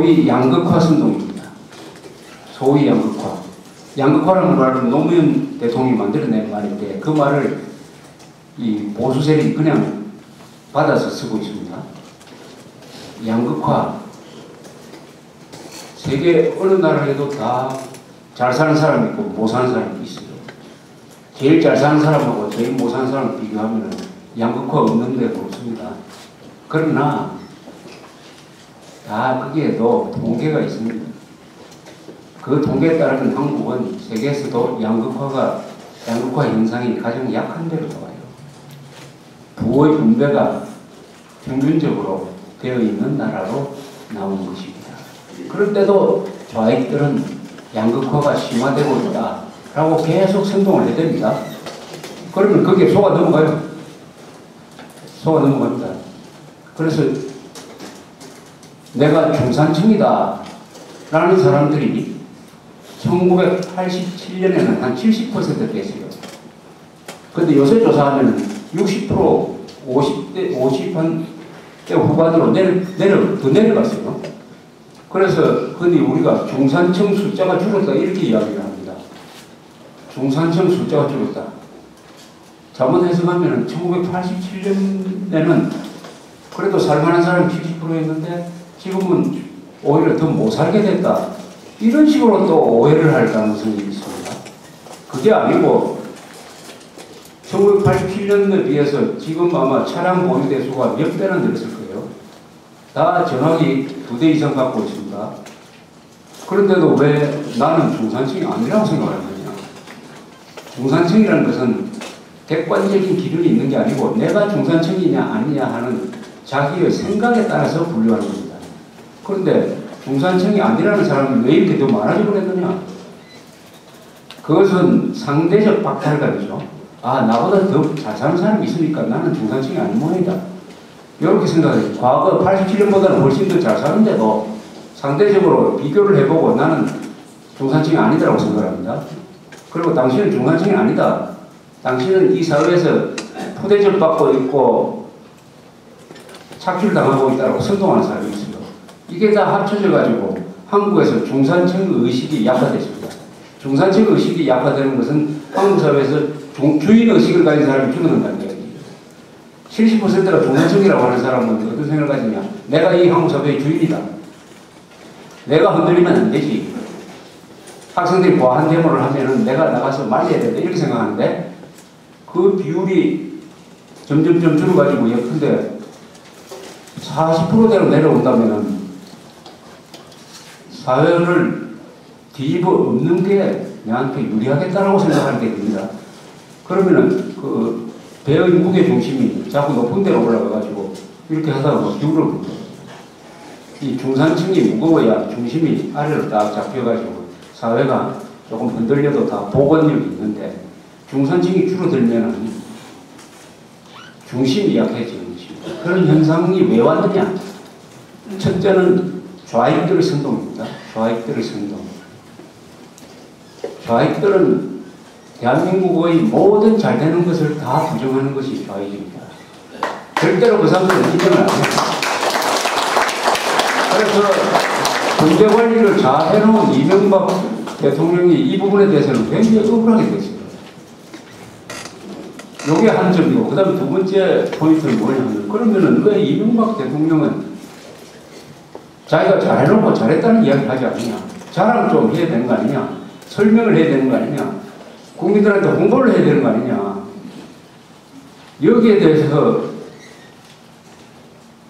소위 양극화 선동입니다. 소위 양극화. 양극화라는 말은 노무현 대통령이 만들어낸 말인데 그 말을 이 보수 세력이 그냥 받아서 쓰고 있습니다. 양극화. 세계 어느 나라에도 다 잘 사는 사람이 있고 못 사는 사람이 있어요. 제일 잘 사는 사람하고 제일 못 사는 사람을 비교하면 양극화 없는 데가 없습니다. 그러나 다 거기에도 통계가 있습니다. 그 통계에 따르면 한국은 세계에서도 양극화 현상이 가장 약한 데로 나와요. 부의 분배가 평균적으로 되어 있는 나라로 나오는 것입니다. 그런데도 좌익들은 양극화가 심화되고 있다라고 계속 선동을 해댑니다. 그러면 거기에 속아 넘어가요. 속아 넘어갑니다. 그래서 내가 중산층이다 라는 사람들이 1987년에는 한 70% 됐어요. 근데 요새 조사하면 60%, 50대 후반으로 더 내려갔어요. 그래서 흔히 우리가 중산층 숫자가 줄었다 이렇게 이야기를 합니다. 중산층 숫자가 줄었다. 잘못 해석하면 1987년에는 그래도 살만한 사람이 70%였는데 지금은 오히려 더 못 살게 됐다. 이런 식으로 또 오해를 할 가능성이 있습니다. 그게 아니고 1987년에 비해서 지금 아마 차량 보유 대수가 몇 배나 늘었을 거예요. 다 전화기 2대 이상 갖고 있습니다. 그런데도 왜 나는 중산층이 아니라고 생각을 하느냐. 중산층이라는 것은 객관적인 기준이 있는 게 아니고 내가 중산층이냐 아니냐 하는 자기의 생각에 따라서 분류하는 겁니다. 그런데 중산층이 아니라는 사람이 왜 이렇게 더 많아지고 그랬느냐. 그것은 상대적 박탈감이죠. 아, 나보다 더 잘 사는 사람이 있으니까 나는 중산층이 아닌 모양이다. 이렇게 생각해요. 과거 87년보다는 훨씬 더 잘 사는데도 상대적으로 비교를 해보고 나는 중산층이 아니다라고 생각합니다. 그리고 당신은 중산층이 아니다. 당신은 이 사회에서 푸대접 받고 있고 착취당하고 있다고 선동하는 사람이 있어요. 이게 다 합쳐져가지고 한국에서 중산층 의식이 약화됐습니다. 중산층 의식이 약화되는 것은 한국 사회에서 주인 의식을 가진 사람이 줄어든다는 이야기예요. 70%가 중산층이라고 하는 사람은 어떤 생각을 가지냐. 내가 이 한국 사회의 주인이다. 내가 흔들리면 안 되지. 학생들이 과한 데모를 하면은 내가 나가서 말려야 된다. 이렇게 생각하는데 그 비율이 점점점 줄어가지고 예컨대 40%대로 내려온다면은 사회를 뒤집어 엎는 게 내한테 유리하겠다라고 생각하게 됩니다. 그러면은 그 배의 무게 중심이 자꾸 높은 데로 올라가가지고 이렇게 하다가 기울어버립니다. 이 중산층이 무거워야 중심이 아래로 딱 잡혀가지고 사회가 조금 흔들려도 다 복원력이 있는데 중산층이 줄어들면은 중심이 약해지는 것입니다. 그런 현상이 왜 왔느냐? 첫째는 좌익들의 선동입니다. 좌익들의 선동. 좌익들은 대한민국의 모든 잘 되는 것을 다 부정하는 것이 좌익입니다. 절대로 그 사람들은 인정을 안 합니다. 그래서 군대 관리를 잘 해놓은 이명박 대통령이 이 부분에 대해서는 굉장히 억울하게 됐어요. 이게 한 점이고, 그 다음에 두 번째 포인트는 뭐냐면, 그러면은 왜 이명박 대통령은 자기가 잘해놓고 잘했다는 이야기를 하지 않느냐? 자랑 좀 해야 되는 거 아니냐? 설명을 해야 되는 거 아니냐? 국민들한테 홍보를 해야 되는 거 아니냐? 여기에 대해서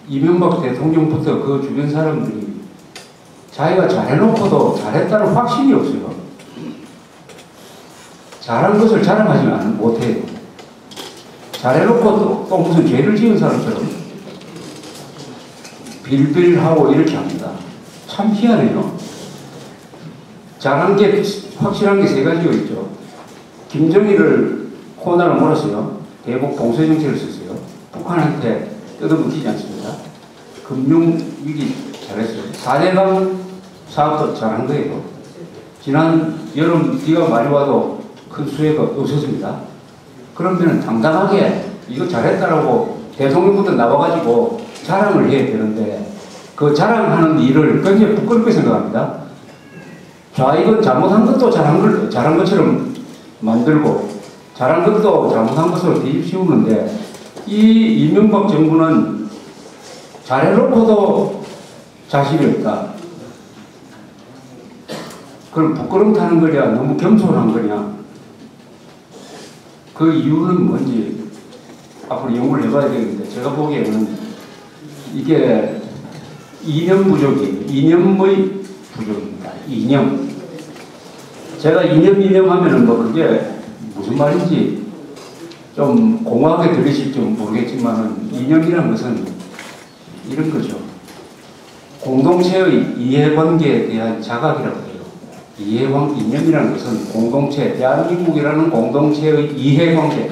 이명박 대통령부터 그 주변 사람들이 자기가 잘해놓고도 잘했다는 확신이 없어요. 잘한 것을 자랑하지는 못해요. 잘해놓고 또 무슨 죄를 지은 사람처럼 빌빌하고 이렇게 합니다. 참 희한해요. 잘한 게 확실한 게 세 가지가 있죠. 김정일을 코로나로 몰았어요. 대북 봉쇄 정책을 썼어요. 북한한테 뜯어먹히지 않습니다. 금융위기 잘했어요. 4대강 사업도 잘한 거예요. 지난 여름 비가 많이 와도 큰 수해가 없었습니다. 그러면 당당하게 이거 잘했다라고 대통령부터 나와가지고 자랑을 해야 되는데 그 자랑하는 일을 굉장히 부끄럽게 생각합니다. 좌익은 잘못한 것도 잘한 것처럼 만들고 잘한 것도 잘못한 것으로 뒤집씌우는데 이 이명박 정부는 잘해놓고도 자신이 없다. 그럼 부끄럼 타는 거냐, 너무 겸손한 거냐. 그 이유는 뭔지 앞으로 연구를 해봐야 되겠는데 제가 보기에는 이게 이념 부족이에요. 이념의 부족입니다. 이념. 제가 이념 하면은 뭐 그게 무슨 말인지 좀 공허하게 들리실지 모르겠지만은 이념이라는 것은 이런 거죠. 공동체의 이해관계에 대한 자각이라고 해요. 이념이라는 것은 공동체, 대한민국이라는 공동체의 이해관계에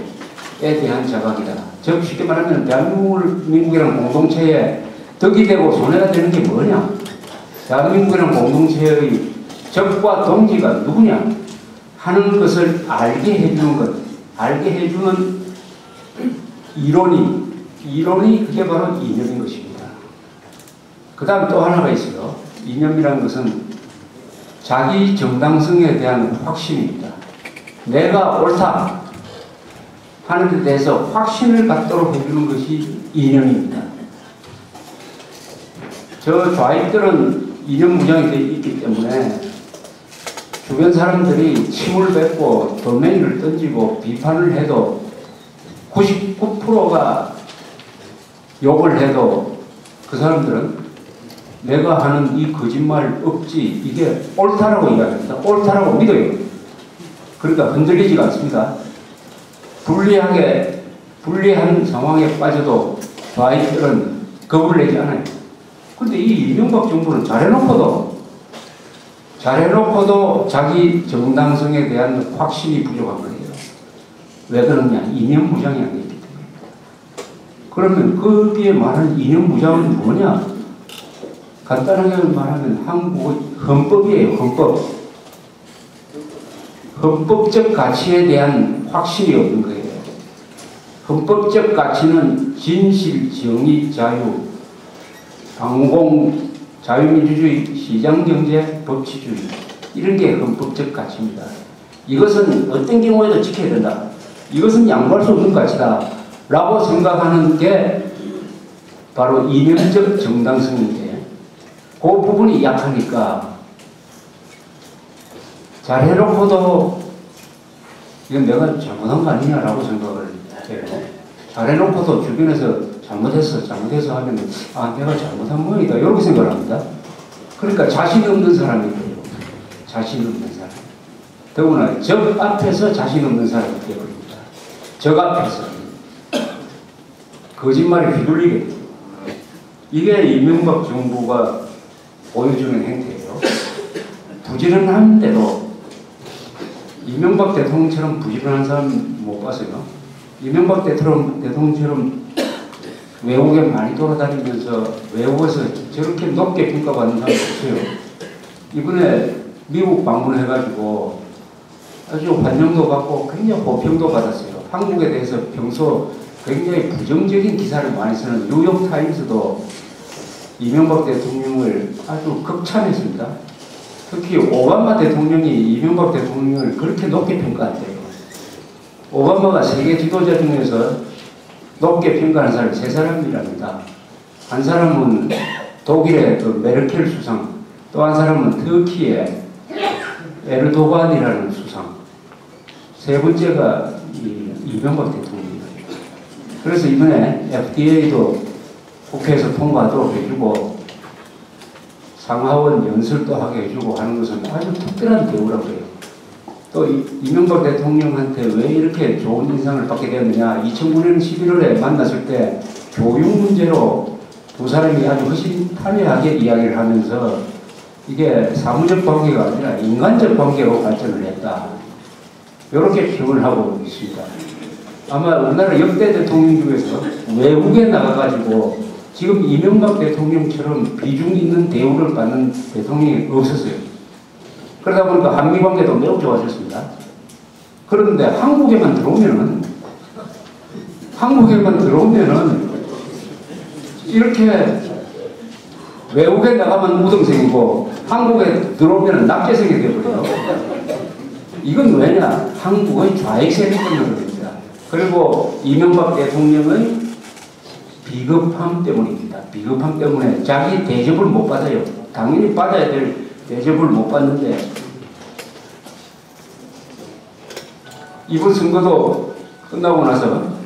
대한 자각이다. 즉 쉽게 말하면 대한민국이라는 공동체에 덕이 되고 손해가 되는 게 뭐냐? 대한민국이라는 공동체의 적과 동지가 누구냐? 하는 것을 알게 해주는 것, 알게 해주는 이론이 그게 바로 이념인 것입니다. 그 다음 또 하나가 있어요. 이념이라는 것은 자기 정당성에 대한 확신입니다. 내가 옳다 하는 데 대해서 확신을 갖도록 해주는 것이 이념입니다. 저 좌익들은 이념 무장이 되어 있기 때문에 주변 사람들이 침을 뱉고 돌멩이를 던지고 비판을 해도 99%가 욕을 해도 그 사람들은 내가 하는 이 거짓말 억지 이게 옳다라고 이야기합니다. 옳다라고 믿어요. 그러니까 흔들리지가 않습니다. 불리한 상황에 빠져도 좌익들은 겁을 내지 않아요. 근데 이 이명박 정부는 잘해놓고도 자기 정당성에 대한 확신이 부족한 거예요. 왜 그러냐? 이념 무장이 아니기 때문에. 그러면 거기에 말하는 이념 무장은 뭐냐? 간단하게 말하면 한국의 헌법이에요. 헌법적 가치에 대한 확신이 없는 거예요. 헌법적 가치는 진실, 정의, 자유, 방공, 자유민주주의, 시장경제, 법치주의 이런 게 헌법적 가치입니다. 이것은 어떤 경우에도 지켜야 된다. 이것은 양보할 수 없는 가치다 라고 생각하는 게 바로 이념적 정당성인데 그 부분이 약하니까 잘해놓고도 이건 내가 잘못한 거 아니냐라고 생각을 해요. 잘해놓고도 주변에서 잘못했어 하면 내가 잘못한 모양이다 이렇게 생각을 합니다. 그러니까 자신 없는 사람이 돼요. 자신 없는 사람. 더구나 적 앞에서 자신 없는 사람이 되어버립니다. 적 앞에서 거짓말에 휘둘리게 돼요. 이게 이명박 정부가 보여주는 행태예요. 부지런한데도 이명박 대통령처럼 부지런한 사람 못 봤어요. 이명박 대통령처럼 외국에 많이 돌아다니면서 외국에서 저렇게 높게 평가받는 사람이 없어요. 이번에 미국 방문해가지고 아주 환영도 받고 굉장히 호평도 받았어요. 한국에 대해서 평소 굉장히 부정적인 기사를 많이 쓰는 뉴욕타임스도 이명박 대통령을 아주 극찬했습니다. 특히 오바마 대통령이 이명박 대통령을 그렇게 높게 평가했대요. 오바마가 세계 지도자 중에서 높게 평가하는 사람이 세 사람이랍니다. 한 사람은 독일의 그 메르켈 수상, 또 한 사람은 터키의 에르도간이라는 수상, 세 번째가 이명박 대통령입니다. 그래서 이번에 FDA도 국회에서 통과하도록 해주고 상하원 연설도 하게 해주고 하는 것은 아주 특별한 대우라고 해요. 또 이명박 대통령한테 왜 이렇게 좋은 인상을 받게 되었느냐. 2009년 11월에 만났을 때 교육 문제로 두 사람이 아주 허심탄회하게 이야기를 하면서 이게 사무적 관계가 아니라 인간적 관계로 발전을 했다. 이렇게 표현을 하고 있습니다. 아마 우리나라 역대 대통령 중에서 외국에 나가가지고 지금 이명박 대통령처럼 비중 있는 대우를 받는 대통령이 없었어요. 그러다 보니까 한미관계도 매우 좋아졌습니다. 그런데 한국에만 들어오면은 이렇게 외국에 나가면 우등생이고 한국에 들어오면 낙제생이 되어버려요. 이건 왜냐? 한국의 좌익세력 때문에 그럽니다. 그리고 이명박 대통령의 비겁함 때문입니다. 비겁함 때문에 자기 대접을 못 받아요. 당연히 받아야 될 대접을 못 받는데 이번 선거도 끝나고 나서